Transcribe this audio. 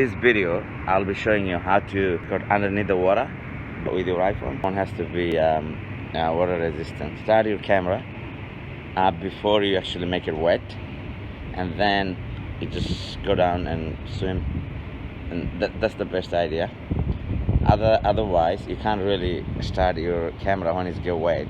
This video, I'll be showing you how to cut underneath the water with your iPhone. Phone has to be water resistant. Start your camera before you actually make it wet, and then you just go down and swim, and that's the best idea. Otherwise, you can't really start your camera when it's get wet.